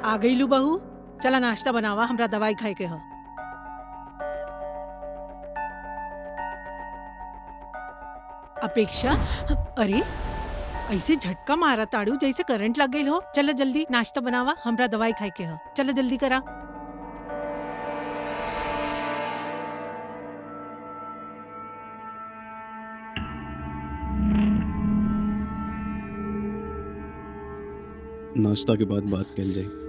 आ गई लू बहू। चला नाश्ता बनावा, हमरा दवाई खाए के ह। अपेक्षा, अरे ऐसे झटका मारा ताड़ू जैसे करंट लग गई हो। चला जल्दी नाश्ता बनावा, हमरा दवाई खाए के ह। चला जल्दी करा। नाश्ता के बाद बात कल जाए।